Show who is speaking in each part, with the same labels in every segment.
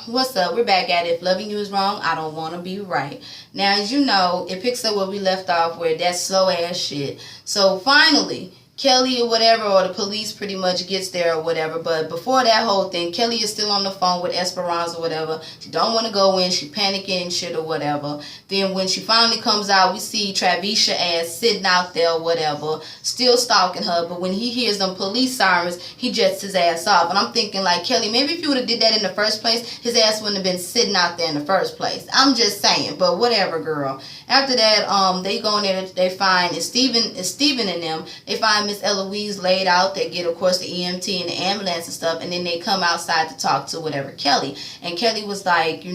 Speaker 1: What's up? We're back at it. If loving you is wrong, I don't want to be right. Now, as you know, it picks up where we left off, where that slow ass shit. So finally, Kelly or whatever, or the police pretty much gets there or whatever. But before that whole thing, Kelly is still on the phone with Esperanza or whatever. She don't want to go in. She panicking and shit or whatever. Then when she finally comes out, we see Travisha ass sitting out there or whatever, still stalking her. But when he hears them police sirens, he jets his ass off. And I'm thinking, like, Kelly, maybe if you would have did that in the first place, his ass wouldn't have been sitting out there in the first place. I'm just saying. But whatever, girl. After that, they go in there. They find it's Steven and them. They find Miss Eloise laid out. They get, of course, the EMT and the ambulance and stuff, and then they come outside to talk to whatever Kelly. And Kelly was like, she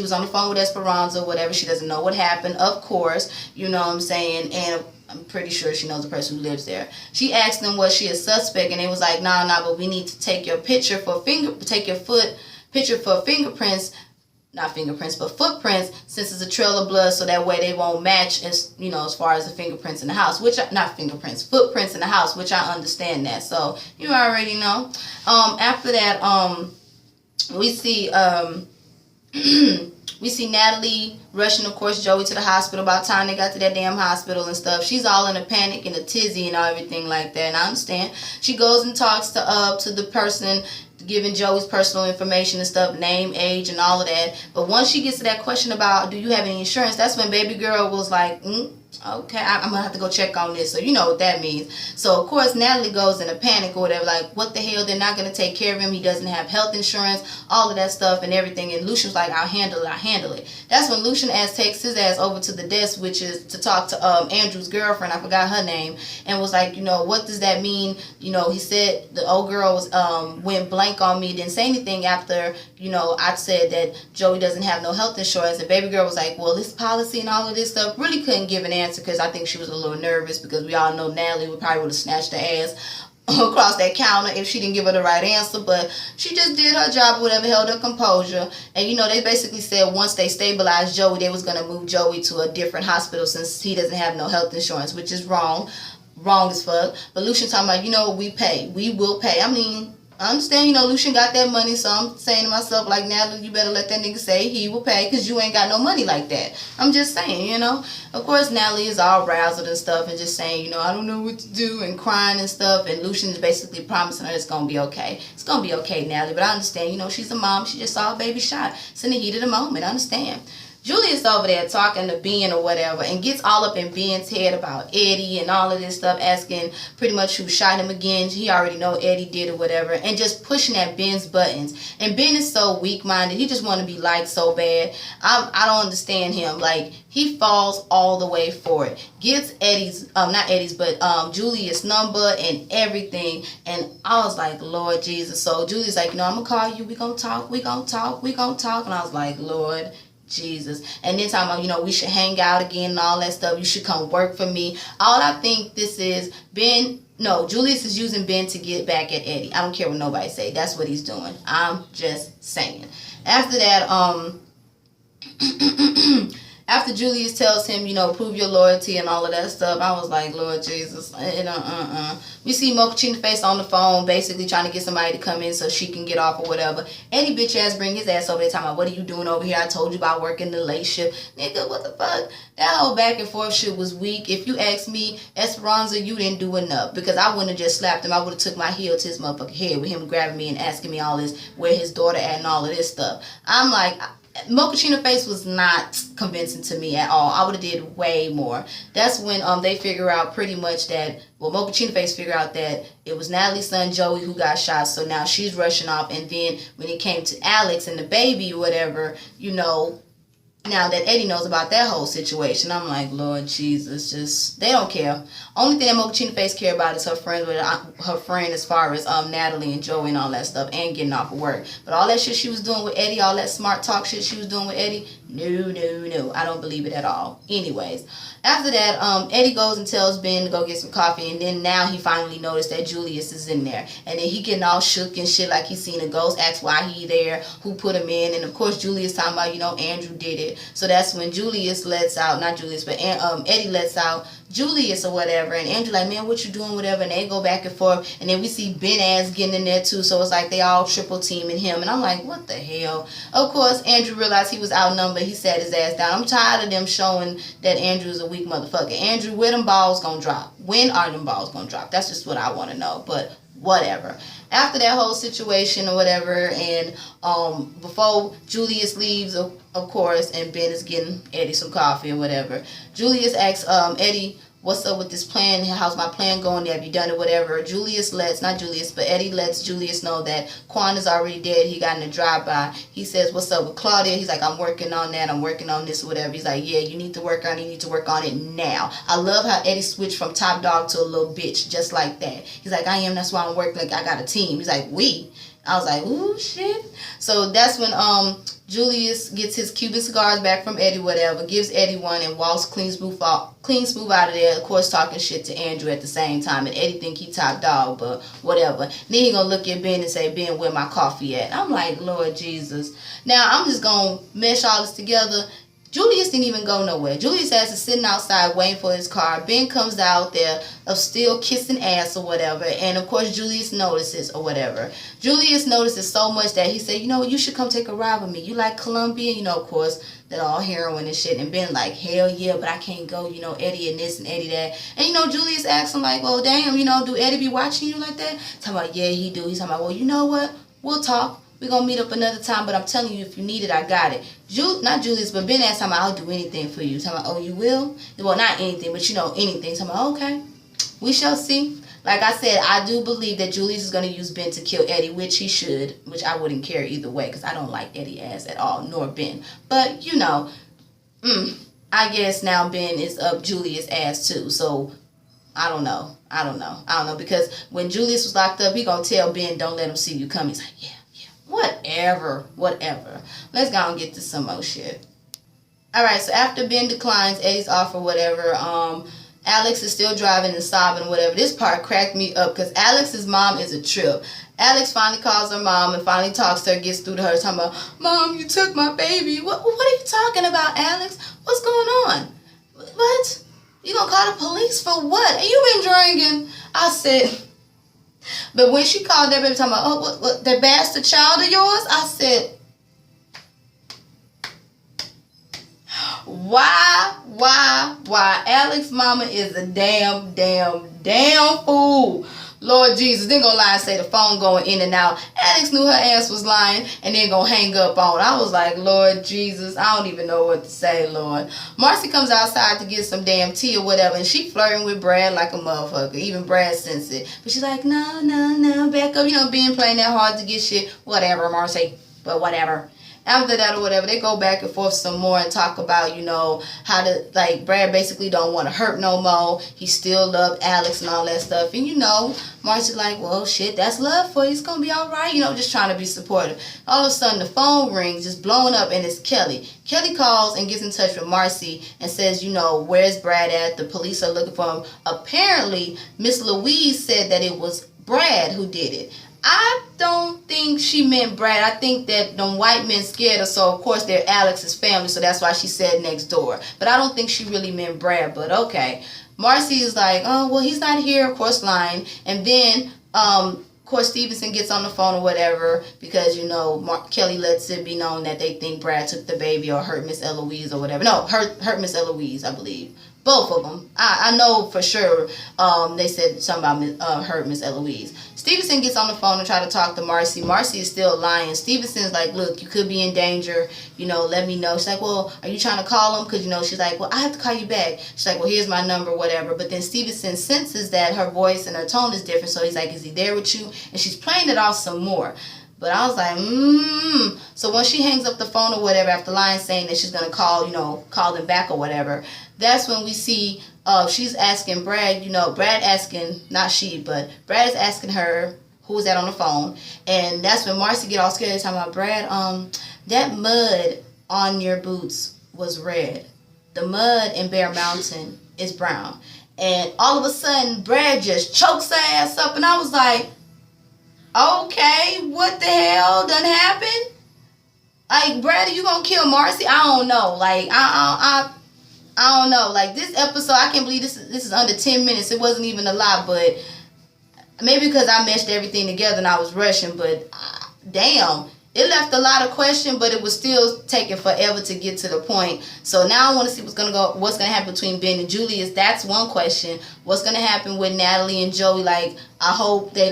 Speaker 1: was on the phone with Esperanza or whatever. She doesn't know what happened, of course, you know what I'm saying, and I'm pretty sure she knows the person who lives there. She asked them was she a suspect, and they was like, nah, but we need to take your picture for picture for fingerprints. Not fingerprints, but footprints, since it's a trail of blood, so that way they won't match as far as the fingerprints in the house, footprints in the house, which I understand that. So you already know. After that, we see we see Natalie rushing, of course, Joey to the hospital. About time they got to that damn hospital and stuff. She's all in a panic and a tizzy and everything like that. And I understand. She goes and talks to the person giving Joey's personal information and stuff, name, age, and all of that. But once she gets to that question about, do you have any insurance, that's when baby girl was like, okay, I'm gonna have to go check on this. So you know what that means. So of course Natalie goes in a panic or whatever, like, what the hell, they're not gonna take care of him, he doesn't have health insurance, all of that stuff and everything. And Lucian's like, I'll handle it. That's when Lucian takes his ass over to the desk, which is to talk to Andrew's girlfriend, I forgot her name, and was like, what does that mean? He said the old girl was went blank on me, didn't say anything after I said that Joey doesn't have no health insurance. And baby girl was like, well, this policy and all of this stuff, really couldn't give an answer, because I think she was a little nervous, because we all know Natalie would have snatched her ass across that counter if she didn't give her the right answer. But she just did her job or whatever, held her composure. And they basically said once they stabilized Joey, they was going to move Joey to a different hospital since he doesn't have no health insurance, which is wrong as fuck. But Lucian talking about, we will pay. I mean, I understand, Lucian got that money, so I'm saying to myself, like, Natalie, you better let that nigga say he will pay, because you ain't got no money like that. I'm just saying, Of course, Natalie is all razzled and stuff and just saying, I don't know what to do, and crying and stuff, and Lucian is basically promising her it's going to be okay. It's going to be okay, Natalie, but I understand, she's a mom, she just saw a baby shot. It's in the heat of the moment, I understand. Julius over there talking to Ben or whatever, and gets all up in Ben's head about Eddie and all of this stuff, asking pretty much who shot him again. He already know Eddie did or whatever, and just pushing at Ben's buttons. And Ben is so weak-minded. He just want to be liked so bad. I don't understand him. Like, he falls all the way for it. Gets Julius' number and everything. And I was like, Lord Jesus. So Julius like, I'm going to call you. We going to talk. And I was like, Lord Jesus. And then talking about, we should hang out again and all that stuff. You should come work for me. All I think this is, Julius is using Ben to get back at Eddie. I don't care what nobody say. That's what he's doing. I'm just saying. After that, after Julius tells him, prove your loyalty and all of that stuff, I was like, Lord Jesus. We see Mochaccino face on the phone, basically trying to get somebody to come in so she can get off or whatever. Eddie bitch ass bring his ass over there talking about, what are you doing over here? I told you about working the late shift. Nigga, what the fuck? That whole back and forth shit was weak. If you ask me, Esperanza, you didn't do enough, because I wouldn't have just slapped him. I would have took my heel to his motherfucking head with him grabbing me and asking me all this, where his daughter at and all of this stuff. I'm like, Mochaccino face was not convincing to me at all. I would have did way more. That's when they figure out pretty much that, Mochaccino face figure out that it was Natalie's son Joey who got shot, so now she's rushing off. And then when it came to Alex and the baby or whatever, now that Eddie knows about that whole situation, I'm like, Lord Jesus, just, they don't care. Only thing that Mochaccino face care about is her friend as far as Natalie and Joey and all that stuff, and getting off of work. But all that shit she was doing with Eddie, all that smart talk shit she was doing with Eddie, no, I don't believe it at all. Anyways, after that, Eddie goes and tells Ben to go get some coffee, and then now he finally noticed that Julius is in there. And then he getting all shook and shit like he's seen a ghost, asks why he there, who put him in, and of course Julius talking about, Andrew did it. So that's when Julius lets out, not Julius, but Eddie lets out Julius or whatever, and Andrew like, man, what you doing, whatever, and they go back and forth, and then we see Ben ass getting in there too, so it's like they all triple teaming him, and I'm like, what the hell? Of course, Andrew realized he was outnumbered. He sat his ass down. I'm tired of them showing that Andrew's a weak motherfucker. Andrew, where them balls gonna drop? When are them balls gonna drop? That's just what I want to know, but whatever. After that whole situation or whatever, and before Julius leaves, of course, and Ben is getting Eddie some coffee or whatever, Julius asks Eddie, what's up with this plan? How's my plan going? Have you done it? Whatever. Eddie lets Julius know that Quan is already dead. He got in a drive-by. He says, what's up with Claudia? He's like, I'm working on that. I'm working on this or whatever. He's like, yeah, you need to work on it. You need to work on it now. I love how Eddie switched from top dog to a little bitch just like that. He's like, I am. That's why I'm working. Like, I got a team. He's like, we. I was like, ooh, shit. So that's when Julius gets his Cuban cigars back from Eddie, whatever, gives Eddie one, and walks clean smooth out of there, of course talking shit to Andrew at the same time, and Eddie think he top dog, but whatever. Then he gonna look at Ben and say, Ben, where my coffee at? I'm like, Lord Jesus. Now I'm just gonna mesh all this together. Julius didn't even go nowhere. Julius ass is sitting outside waiting for his car. Ben comes out there of still kissing ass or whatever. And of course Julius notices or whatever. Julius notices so much that he said, you know what, you should come take a ride with me. You like Colombia? You know, of course, that all heroin and shit. And Ben like, hell yeah, but I can't go. You know, Eddie and this and Eddie that. And you know, Julius asks him like, well, damn, you know, do Eddie be watching you like that? Talking about, yeah, he do. He's talking about, well, you know what? We'll talk. We're going to meet up another time, but I'm telling you, if you need it, I got it. Not Julius, but Ben asked him, I'll do anything for you. Talking about, oh, you will? Well, not anything, but you know, anything. Talking about, okay, we shall see. Like I said, I do believe that Julius is going to use Ben to kill Eddie, which he should, which I wouldn't care either way, because I don't like Eddie ass at all, nor Ben. But, you know, I guess now Ben is up Julius' ass too, so I don't know, because when Julius was locked up, he going to tell Ben, don't let him see you come. He's like, yeah. Whatever. Let's go and get to some more shit. Alright, so after Ben declines Eddie's offer, whatever, Alex is still driving and sobbing, whatever. This part cracked me up because Alex's mom is a trip. Alex finally calls her mom and finally talks to her, gets through to her, talking about, Mom, you took my baby. What are you talking about, Alex? What's going on? What? You gonna call the police for what? You been drinking? I said... But when she called that baby talking about, oh, what, that bastard child of yours? I said, why? Alex mama is a damn fool. Lord Jesus, then gonna lie and say the phone going in and out. Alex knew her ass was lying and then gonna hang up on. I was like, Lord Jesus, I don't even know what to say, Lord. Marcy comes outside to get some damn tea or whatever, and she flirting with Brad like a motherfucker. Even Brad sensed it. But she's like, no, back up. You know, being playing that hard to get shit. Whatever, Marcy. But whatever. After that or whatever, they go back and forth some more and talk about, you know, how to, like, Brad basically don't want to hurt no more. He still loved Alex and all that stuff. And, you know, Marcy's like, well, shit, that's love for you. It's going to be all right. You know, just trying to be supportive. All of a sudden, the phone rings, just blowing up, and it's Kelly. Kelly calls and gets in touch with Marcy and says, you know, where's Brad at? The police are looking for him. Apparently, Miss Louise said that it was Brad who did it. I don't think she meant Brad. I think that them white men scared her, so of course they're Alex's family, so that's why she said next door. But I don't think she really meant Brad, but okay. Marcy is like, oh, well, he's not here, of course, lying. And then, of course, Stevenson gets on the phone or whatever because, you know, Kelly lets it be known that they think Brad took the baby or hurt Miss Eloise or whatever. No, hurt Miss Eloise, I believe. Both of them. I know for sure they said something about hurt Miss Eloise. Stevenson gets on the phone and try to talk to Marcy. Marcy is still lying. Stevenson's like, look, you could be in danger. You know, let me know. She's like, well, are you trying to call him? Because, you know, she's like, well, I have to call you back. She's like, well, here's my number, whatever. But then Stevenson senses that her voice and her tone is different. So he's like, is he there with you? And she's playing it off some more. But I was like, So when she hangs up the phone or whatever after lying, saying that she's going to call, you know, call them back or whatever, that's when we see she's asking Brad, you know, Brad asking, not she, but Brad is asking her who was that on the phone. And that's when Marcy get all scared talking about, Brad, that mud on your boots was red. The mud in Bear Mountain is brown. And all of a sudden, Brad just chokes her ass up. And I was like, okay, what the hell done happened? Like, Brad, are you gonna kill Marcy? I don't know. Like, I don't know. Like, this episode, I can't believe this is under 10 minutes. It wasn't even a lot, but maybe because I meshed everything together and I was rushing, but damn. It left a lot of questions, but it was still taking forever to get to the point. So now I want to see what's gonna happen between Ben and Julius. That's one question. What's gonna happen with Natalie and Joey? Like, I hope they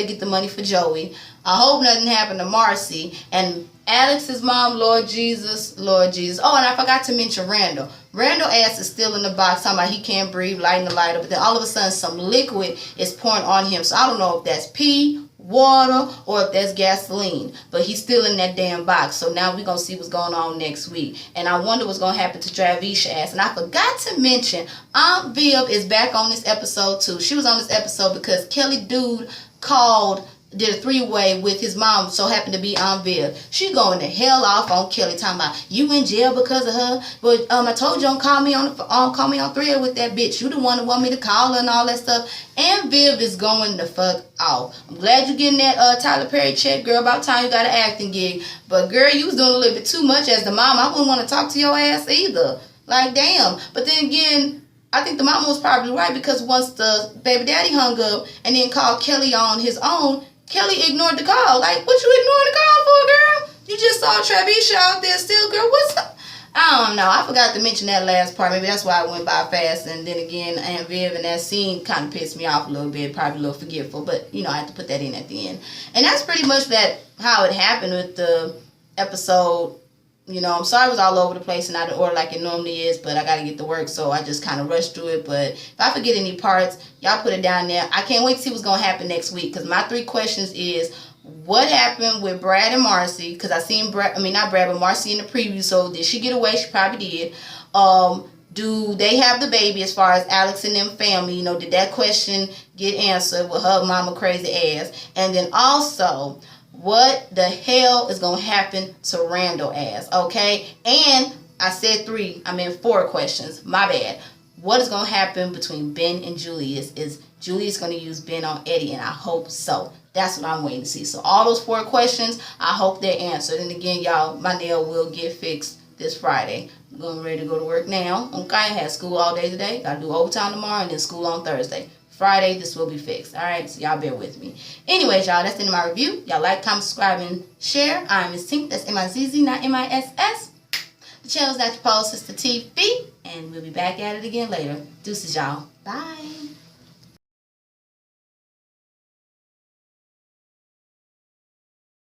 Speaker 1: get the money for Joey. I hope nothing happened to Marcy and Alex's mom. Lord Jesus, Lord Jesus. Oh, and I forgot to mention Randall. Randall ass is still in the box talking about he can't breathe, lighting the light up, but then all of a sudden some liquid is pouring on him. So I don't know if that's pee, water, or if that's gasoline, but he's still in that damn box. So now we're gonna see what's going on next week, and I wonder what's gonna happen to Travisha ass. And I forgot to mention Aunt Viv is back on this episode too. She was on this episode because Kelly Dude did a three-way with his mom, so happened to be Aunt Viv. She going to hell off on Kelly, talking about you in jail because of her. But I told you don't call me on three with that bitch. You the one that want me to call her and all that stuff. And Viv is going the fuck off. I'm glad you getting that Tyler Perry check, girl. About time you got an acting gig. But girl, you was doing a little bit too much as the mom. I wouldn't want to talk to your ass either. Like, damn. But then again, I think the mama was probably right, because once the baby daddy hung up and then called Kelly on his own, Kelly ignored the call. Like, what you ignoring the call for, girl? You just saw Travisha out there still, girl. What's up? I don't know. I forgot to mention that last part. Maybe that's why I went by fast. And then again, Aunt Viv and that scene kind of pissed me off a little bit. Probably a little forgetful. But, I had to put that in at the end. And that's pretty much how it happened with the episode. I'm sorry it was all over the place and not in order like it normally is, but I got to get to work, so I just kind of rushed through it. But if I forget any parts, y'all put it down there. I can't wait to see what's going to happen next week, because my 3 questions is, what happened with Brad and Marcy? Because I seen not Brad, but Marcy in the preview, so did she get away? She probably did. Do they have the baby as far as Alex and them family? Did that question get answered with her mama crazy ass? And then also, what the hell is going to happen to Randall ass, okay? And I said 3, I meant 4 questions. My bad. What is going to happen between Ben and Julius? Is Julius going to use Ben on Eddie? And I hope so. That's what I'm waiting to see. So all those 4 questions, I hope they're answered. And again, y'all, my nail will get fixed this Friday. I'm going ready to go to work now. Okay, I had school all day today. Got to do overtime tomorrow and then school on Thursday. Friday, this will be fixed. Alright, so y'all bear with me. Anyways, y'all, that's the end of my review. Y'all like, comment, subscribe, and share. I'm Miss Tink. That's M-I-Z-Z, not M-I-S-S. The channel's Natural Pole Sister TV. And we'll be back at it again later. Deuces, y'all. Bye.